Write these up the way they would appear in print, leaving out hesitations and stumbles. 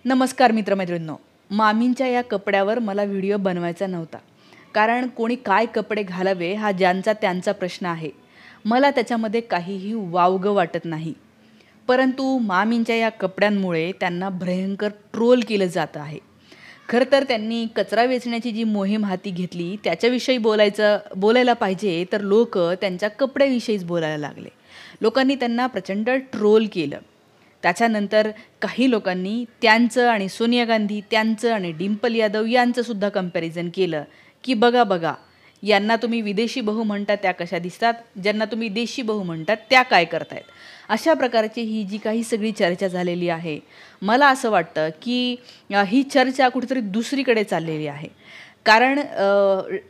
नमस्कार मित्रमैत्रिणींनो. मामींच्या या कपड्यावर मला व्हिडिओ बनवायचा नव्हता. कारण कोणी काय कपडे घालावे हा ज्यांचा त्यांचा प्रश्न आहे. मला त्याच्यामध्ये काहीही वावगं वाटत नाही. परंतु मामींच्या या कपड्यांमुळे त्यांना भयंकर ट्रोल केलं जात आहे. खरं तर त्यांनी कचरा वेचण्याची जी मोहीम हाती घेतली त्याच्याविषयी बोलायला पाहिजे, तर लोक त्यांच्या कपड्याविषयीच बोलायला लागले. लोकांनी त्यांना प्रचंड ट्रोल केलं. त्याच्यानंतर काही लोकांनी त्यांचं आणि सोनिया गांधी त्यांचं आणि डिंपल यादव यांचं सुद्धा कंपॅरिझन केलं की बघा बघा, यांना तुम्ही विदेशी बहू म्हणतात त्या कशा दिसतात, ज्यांना तुम्ही देशी बहू म्हणतात त्या काय करतायत. अशा प्रकारची ही जी काही सगळी चर्चा झालेली आहे, मला असं वाटतं की ही चर्चा कुठेतरी दुसरीकडे चाललेली आहे. कारण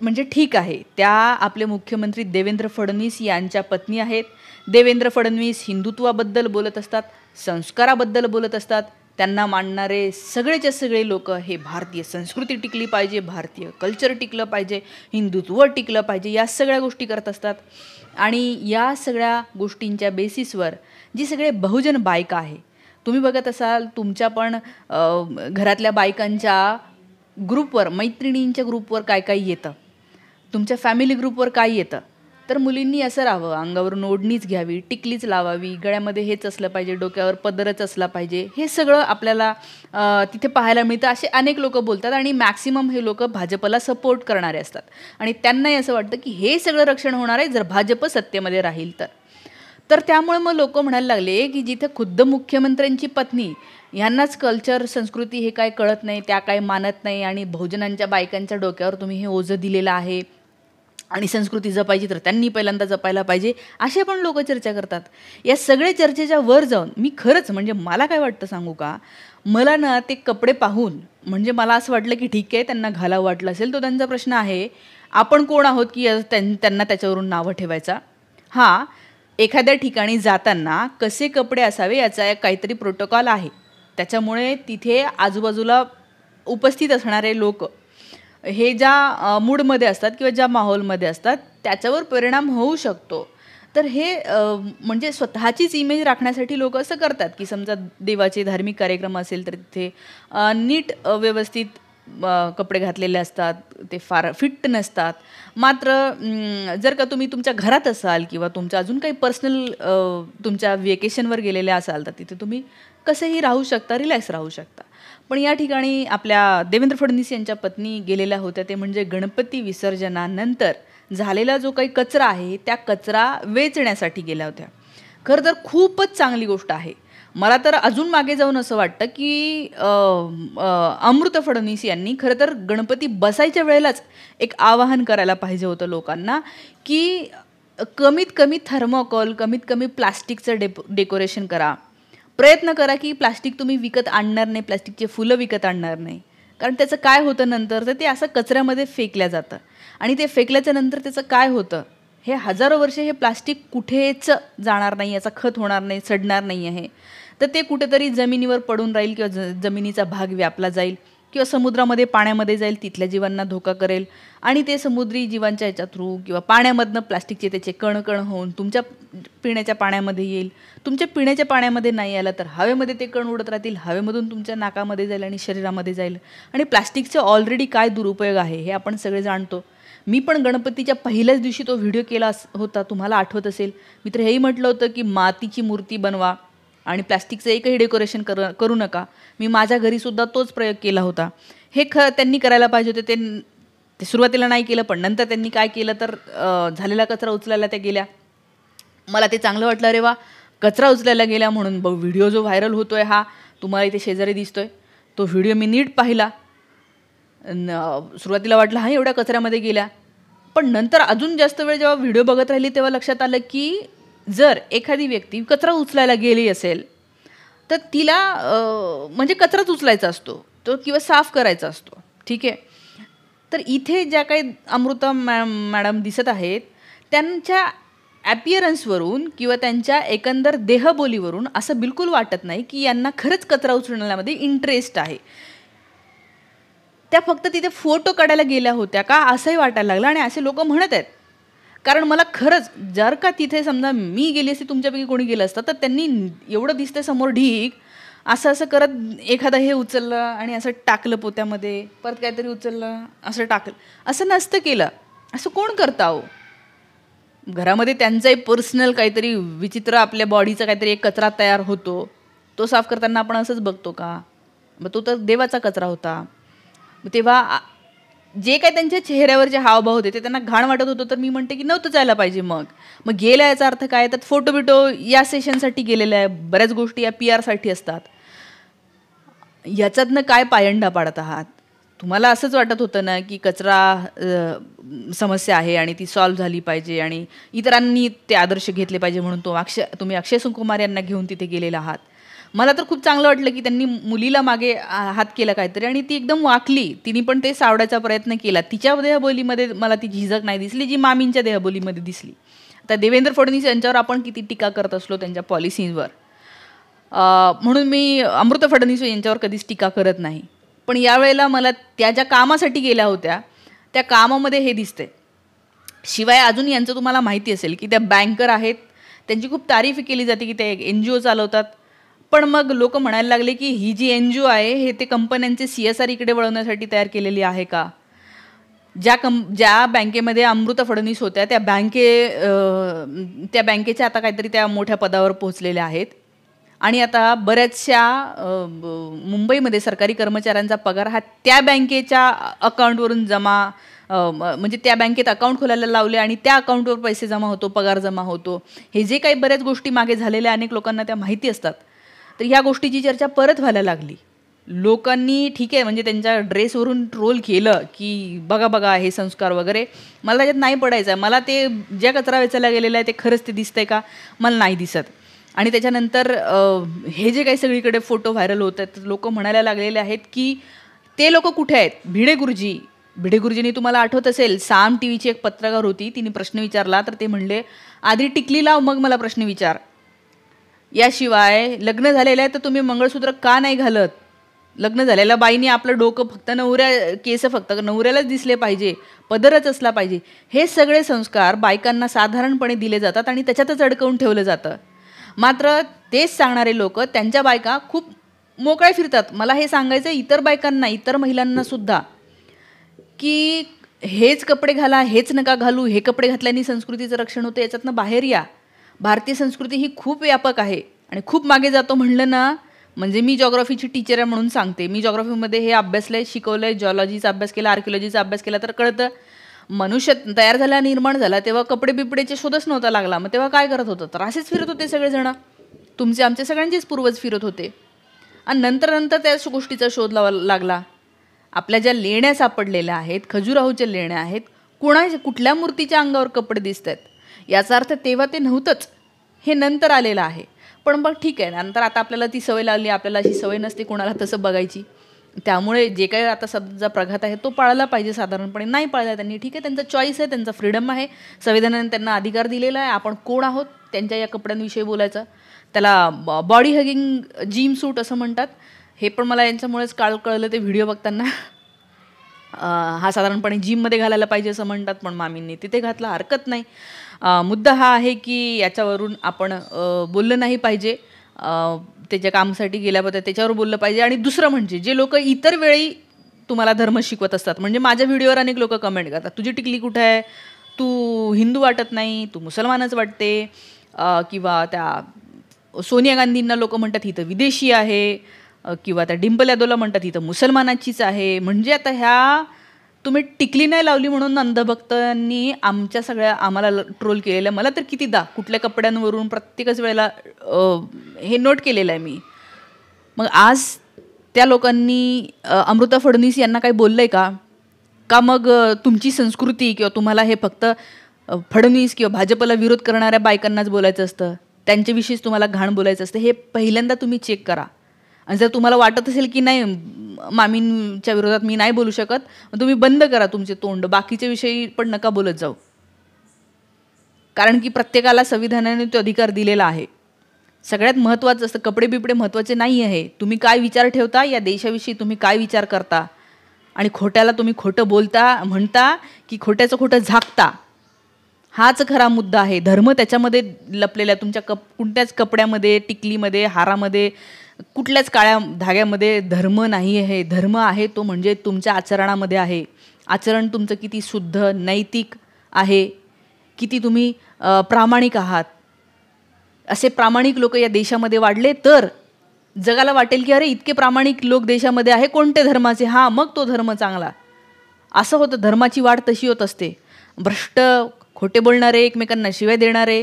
म्हणजे ठीक आहे, त्या आपले मुख्यमंत्री देवेंद्र फडणवीस यांच्या पत्नी आहेत. देवेंद्र फडणवीस हिंदुत्वाबद्दल बोलत असतात, संस्काराबद्दल बोलत असतात. त्यांना मानणारे सगळेच्या सगळे लोक हे भारतीय संस्कृती टिकली पाहिजे, भारतीय कल्चर टिकलं पाहिजे, हिंदुत्व टिकलं पाहिजे, या सगळ्या गोष्टी करत असतात. आणि या सगळ्या गोष्टींच्या बेसिसवर जी सगळे बहुजन बायका आहे, तुम्ही बघत असाल तुमच्या पण घरातल्या बायकांच्या ग्रुपवर, मैत्रिणींच्या ग्रुपवर काय काय येतं, तुमच्या फॅमिली ग्रुपवर काय येतं, तर मुलींनी असं राहावं, अंगावरून ओढणीच घ्यावी, टिकलीच लावावी, गळ्यामध्ये हेच असलं पाहिजे, डोक्यावर पदरच असला पाहिजे, हे सगळं आपल्याला तिथे पाहायला मिळतं. असे अनेक लोक बोलतात आणि मॅक्सिमम हे लोक भाजपला सपोर्ट करणारे असतात. आणि त्यांनाही असं वाटतं की हे सगळं रक्षण होणार आहे जर भाजप सत्तेमध्ये राहील तर त्यामुळे मग लोक म्हणायला लागले की जिथे खुद्द मुख्यमंत्र्यांची पत्नी यांनाच कल्चर संस्कृती हे काय कळत नाही, त्या काय मानत नाही, आणि बहुजनांच्या बायकांच्या डोक्यावर तुम्ही हे ओझं दिलेलं आहे आणि संस्कृती जपायची तर त्यांनी पहिल्यांदा जपायला पाहिजे, असे पण लोक चर्चा करतात. या सगळ्या चर्चेच्या वर जाऊन मी खरंच म्हणजे मला काय वाटतं सांगू का, मला ना ते कपडे पाहून म्हणजे मला असं वाटलं की ठीक आहे, त्यांना घालावं वाटलं असेल तो त्यांचा प्रश्न आहे. आपण कोण आहोत की त्यांना त्याच्यावरून नावं ठेवायचा. हां, एखाद्या ठिकाणी जाताना कसे कपडे असावे याचा काहीतरी प्रोटोकॉल आहे. त्याच्यामुळे तिथे आजूबाजूला उपस्थित असणारे लोक हे ज्या मूडमध्ये असतात किंवा ज्या माहोलमध्ये असतात त्याच्यावर परिणाम होऊ शकतो. तर हे म्हणजे स्वतःचीच इमेज राखण्यासाठी लोक असं करतात की समजा देवाचे धार्मिक कार्यक्रम असेल तर तिथे नीट व्यवस्थित कपडे घातलेले असतात, ते फार फिट नसतात. मात्र जर का तुम्ही तुमच्या घरात असाल किंवा तुमचं अजून काही पर्सनल तुमच्या वेकेशनवर गेलेल्या असाल तर तिथे तुम्ही कसेही राहू शकता, रिलॅक्स राहू शकता. पण या ठिकाणी आपल्या देवेंद्र फडणवीस यांच्या पत्नी गेलेल्या होत्या, ते म्हणजे गणपती विसर्जनानंतर झालेला जो काही कचरा आहे त्या कचरा वेचण्यासाठी गेल्या होत्या. खरं तर खूपच चांगली गोष्ट आहे. मला तर अजून मागे जाऊन असं वाटतं की अमृता फडणवीस यांनी खरं तर गणपती बसायच्या वेळेलाच एक आवाहन करायला पाहिजे होतं लोकांना की कमीत कमी थर्मोकॉल, कमीत कमी प्लास्टिकचं डेकोरेशन करा. प्रयत्न करा की प्लास्टिक तुम्ही विकत आणणार नाही, प्लास्टिकचे फुलं विकत आणणार नाही. कारण त्याचं काय होतं नंतर तर ते असं कचऱ्यामध्ये फेकल्या जातं आणि ते फेकल्याच्या नंतर त्याचं काय होतं, हे हजारो वर्षे हे प्लास्टिक कुठेच जाणार नाही, याचा खत होणार नाही, सडणार नाही आहे. तर ते कुठेतरी जमिनीवर पडून राहील किंवा जमिनीचा भाग व्यापला जाईल किंवा समुद्रामध्ये, पाण्यामध्ये जाईल, तिथल्या जीवांना धोका करेल आणि ते समुद्री जीवांच्या याच्या थ्रू किंवा पाण्यामधनं प्लास्टिकचे त्याचे कणकण होऊन तुमच्या पिण्याच्या पाण्यामध्ये येईल. तुमच्या पिण्याच्या पाण्यामध्ये नाही आलं तर हवेमध्ये ते कण उडत राहतील, हवेमधून तुमच्या नाकामध्ये जाईल आणि शरीरामध्ये जाईल. आणि प्लास्टिकचे ऑलरेडी काय दुरुपयोग आहे हे आपण सगळे जाणतो. मी पण गणपतीच्या पहिल्याच दिवशी तो व्हिडिओ केला होता, तुम्हाला आठवत असेल. मी तर हेही म्हटलं होतं की मातीची मूर्ती बनवा आणि प्लास्टिकचं एकही डेकोरेशन करू नका. मी माझ्या घरीसुद्धा तोच प्रयोग केला होता. हे त्यांनी करायला पाहिजे होते. ते सुरुवातीला नाही केलं, पण नंतर त्यांनी काय केलं तर झालेला कचरा उचलायला त्या गेल्या. मला ते चांगलं वाटलं, अरे वा, कचरा उचलायला गेल्या म्हणून. व्हिडिओ जो व्हायरल होतो आहे हा तुम्हाला इथे शेजारी दिसतोय, तो व्हिडिओ मी नीट पाहिला. सुरुवातीला वाटलं हा एवढ्या कचऱ्यामध्ये गेल्या, पण नंतर अजून जास्त वेळ जेव्हा व्हिडिओ बघत राहिली तेव्हा लक्षात आलं की जर एखादी व्यक्ती कचरा उचलायला गेली असेल तर तिला म्हणजे कचराच उचलायचा असतो तो किंवा साफ करायचा असतो, ठीक आहे. तर इथे ज्या काही अमृता मॅडम दिसत आहेत त्यांच्या ॲपिअरन्सवरून किंवा त्यांच्या एकंदर देहबोलीवरून असं बिलकुल वाटत नाही की यांना खरंच कचरा उचलण्यामध्ये इंटरेस्ट आहे. त्या फक्त तिथे फोटो काढायला गेल्या होत्या का असंही वाटायला लागलं. आणि असे लोक म्हणत आहेत, कारण मला खरंच जर का तिथे समजा मी गेली असती, तुमच्यापैकी कोणी गेलं असतं तर त्यांनी एवढं दिसतं समोर ढीक, असं असं करत एखादा हे उचललं आणि असं टाकलं पोत्यामध्ये, परत काहीतरी उचललं असं टाकलं. असं नसतं केलं. असं कोण करतं अहो? घरामध्ये त्यांचाही पर्सनल काहीतरी विचित्र आपल्या बॉडीचा काहीतरी एक कचरा तयार होतो. तो साफ करताना आपण असंच बघतो का? मग तो तर देवाचा कचरा होता. तेव्हा जे काही त्यांच्या चेहऱ्यावरचे हावभाव होते ते त्यांना घाण वाटत होतं, तर मी म्हणते की नव्हतं जायला पाहिजे. मग गेला याचा अर्थ काय? तर फोटो बिटो या सेशनसाठी गेलेला आहे. बऱ्याच गोष्टी या PR साठी असतात. याच्यातनं काय पायंडा पाडत आहात? तुम्हाला असंच वाटत होतं ना की कचरा समस्या आहे आणि ती सॉल्व्ह झाली पाहिजे आणि इतरांनी ते आदर्श घेतले पाहिजे म्हणून तुम्ही अक्षय सुकुमार यांना घेऊन तिथे गेलेला आहात. मला तर खूप चांगलं वाटलं की त्यांनी मुलीला मागे हात केला काहीतरी आणि ती एकदम वाकली. तिने पण ते सावडायचा प्रयत्न केला. तिच्या देहबोलीमध्ये मला ती झिजक नाही दिसली जी मामींच्या देहबोलीमध्ये दिसली. आता देवेंद्र फडणवीस यांच्यावर आपण किती टीका करत असलो त्यांच्या पॉलिसीजवर, म्हणून मी अमृता फडणवीस यांच्यावर कधीच टीका करत नाही. पण यावेळेला मला त्या ज्या कामासाठी गेल्या होत्या त्या कामामध्ये हे दिसते. शिवाय अजून यांचं तुम्हाला माहिती असेल की त्या बँकर आहेत, त्यांची खूप तारीफ केली जाते की ते NGO चालवतात. पण मग लोक म्हणायला लागले की ही जी NGO आहे हे ते कंपन्यांचे CSR इकडे वळवण्यासाठी तयार केलेली आहे का? ज्या बँकेमध्ये अमृता फडणवीस होत्या त्या बँकेच्या आता काहीतरी त्या मोठ्या पदावर पोहोचलेल्या आहेत आणि आता बऱ्याचशा मुंबईमध्ये सरकारी कर्मचाऱ्यांचा पगार हा त्या बँकेच्या अकाउंटवरून म्हणजे त्या बँकेत अकाउंट खोलायला लावले आणि त्या अकाउंटवर पैसे जमा होतो, पगार जमा होतो. हे जे काही बऱ्याच गोष्टी मागे झालेल्या अनेक लोकांना त्या माहिती असतात. तर ह्या गोष्टीची चर्चा परत व्हायला लागली. लोकांनी ठीक आहे म्हणजे त्यांच्या ड्रेसवरून ट्रोल केलं की बघा बघा हे संस्कार वगैरे. मला त्याच्यात नाही पडायचं आहे. मला ते ज्या कचरा वेचायला गेलेलं आहे ते खरंच ते दिसतंय का? मला नाही दिसत. आणि त्याच्यानंतर हे जे काही सगळीकडे फोटो व्हायरल होत आहेत लोक म्हणायला लागलेले आहेत की ते लोक कुठे आहेत? भिडे गुरुजींनी तुम्हाला आठवत असेल साम TVची एक पत्रकार होती, तिने प्रश्न विचारला तर ते म्हणले आधी टिकली लाव मग मला प्रश्न विचार. याशिवाय लग्न झालेलं आहे तर तुम्ही मंगळसूत्र का नाही घालत? लग्न झालेल्या बाईने आपलं डोकं फक्त केस फक्त नवऱ्यालाच दिसले पाहिजे, पदरच असला पाहिजे. हे सगळे संस्कार बायकांना साधारणपणे दिले जातात आणि त्याच्यातच अडकवून ठेवलं जातं. मात्र तेच सांगणारे लोक त्यांच्या बायका खूप मोकळ्या फिरतात. मला हे सांगायचं इतर बायकांना, इतर महिलांना सुद्धा की हेच कपडे घाला, हेच नका घालू, हे कपडे घातल्याने संस्कृतीचं रक्षण होतं, याच्यातनं बाहेर या. भारतीय संस्कृती ही खूप व्यापक आहे आणि खूप मागे जातो म्हणलं ना. म्हणजे मी जॉग्राफीची टीचर आहे म्हणून सांगते. मी जॉग्राफीमध्ये हे अभ्यासलंय, शिकवलंय, जॉलॉजीचा अभ्यास केला, आर्किओलॉजीचा अभ्यास केला तर कळतं. मनुष्य तयार झाला, निर्माण झाला तेव्हा कपडे बिपडेचे शोधच नव्हता लागला. मग तेव्हा काय करत होतं? तर असेच फिरत होते सगळेजण. तुमचे आमचे सगळ्यांचेच पूर्वज फिरत होते. आणि नंतर त्या गोष्टीचा शोध लागला. आपल्या ज्या लेण्या सापडलेल्या आहेत, खजुराहोच्या लेण्या आहेत, कुठल्या मूर्तीच्या अंगावर कपडे दिसत आहेत? याचा अर्थ तेव्हा ते नव्हतंच, हे नंतर आलेलं आहे. पण मग ठीक आहे, नंतर आता आपल्याला ती सवय लागली. आपल्याला अशी सवय नसते कोणाला तसं बघायची. त्यामुळे जे काही आता समजा प्रघात आहे तो पाळला पाहिजे. साधारणपणे नाही पाळला त्यांनी, ठीक आहे, त्यांचा चॉईस आहे, त्यांचा फ्रीडम आहे, संविधानाने त्यांना अधिकार दिलेला आहे. आपण कोण आहोत त्यांच्या या कपड्यांविषयी बोलायचा? त्याला बॉडी हगिंग जिम सूट असं म्हणतात. हे पण मला यांच्यामुळेच कळलं ते व्हिडिओ बघताना. हा साधारणपणे जिममध्ये घालायला पाहिजे असं म्हणतात, पण मामींनी तिथे घातला, हरकत नाही. मुद्दा हा आहे की याच्यावरून आपण बोललं नाही पाहिजे. त्याच्या कामासाठी गेल्याबद्दल त्याच्यावर बोललं पाहिजे. आणि दुसरं म्हणजे जे लोक इतर वेळी तुम्हाला धर्म शिकवत असतात, म्हणजे माझ्या व्हिडिओवर अनेक लोक कमेंट करतात, तुझी टिकली कुठे आहे, तू हिंदू वाटत नाही, तू मुसलमानच वाटते. किंवा त्या सोनिया गांधींना लोक म्हणतात ही तर विदेशी आहे, किंवा त्या डिंपल यादवला म्हणतात ही तर मुसलमानाचीच आहे. म्हणजे आता ह्या तुम्ही टिकली नाही लावली म्हणून अंधभक्तांनी आम्हाला ट्रोल केलेलं. मला तर कितीदा कुठल्या कपड्यांवरून प्रत्येकच वेळेला हे नोट केलेलं आहे मी. मग आज त्या लोकांनी अमृता फडणवीस यांना काही बोललं आहे का? मग तुमची संस्कृती किंवा तुम्हाला हे फक्त फडणवीस किंवा भाजपला विरोध करणाऱ्या बायकांनाच बोलायचं असतं, त्यांच्याविषयीच तुम्हाला घाण बोलायचं असतं? हे पहिल्यांदा तुम्ही चेक करा. आणि जर तुम्हाला वाटत असेल की नाही मामींच्या विरोधात मी नाही बोलू शकत, तुम्ही बंद करा तुमचे तोंड, बाकीच्या विषयी पण नका बोलत जाऊ. कारण की प्रत्येकाला संविधानाने तो अधिकार दिलेला आहे. सगळ्यात महत्त्वाचं असतं, कपडे बिपडे महत्त्वाचे नाही आहे, तुम्ही काय विचार ठेवता, या देशाविषयी तुम्ही काय विचार करता. आणि खोट्याला तुम्ही खोटं म्हणता की खोट्याचं खोटं झाकता, हाच खरा मुद्दा आहे. धर्म त्याच्यामध्ये लपलेला आहे, तुमच्या कोणत्याच कपड्यामध्ये, टिकलीमध्ये, हारामध्ये, कुठल्याच काळ्या धाग्यामध्ये धर्म नाही आहे. धर्म आहे तो म्हणजे तुमच्या आचरणामध्ये आहे. आचरण तुमचं किती शुद्ध नैतिक आहे, किती तुम्ही प्रामाणिक आहात. असे प्रामाणिक लोक या देशामध्ये वाढले तर जगाला वाटेल की अरे इतके प्रामाणिक लोक देशामध्ये आहे, कोणते धर्माचे, हां मग तो धर्म चांगला. असं होतं. धर्माची वाढ तशी होत असते. भ्रष्ट, खोटे बोलणारे, एकमेकांना शिव्या देणारे,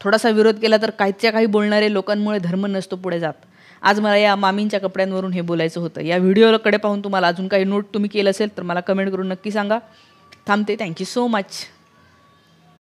थोडासा विरोध केला तर काहीच्या काही बोलणारे लोकांमुळे धर्म नसतो पुढे जात. आज मला या मामींच्या कपड्यांवरून हे बोलायचं होतं. या व्हिडिओकडे पाहून तुम्हाला अजून काही नोट तुम्ही केलं असेल तर मला कमेंट करून नक्की सांगा. थांबते. Thank you so much.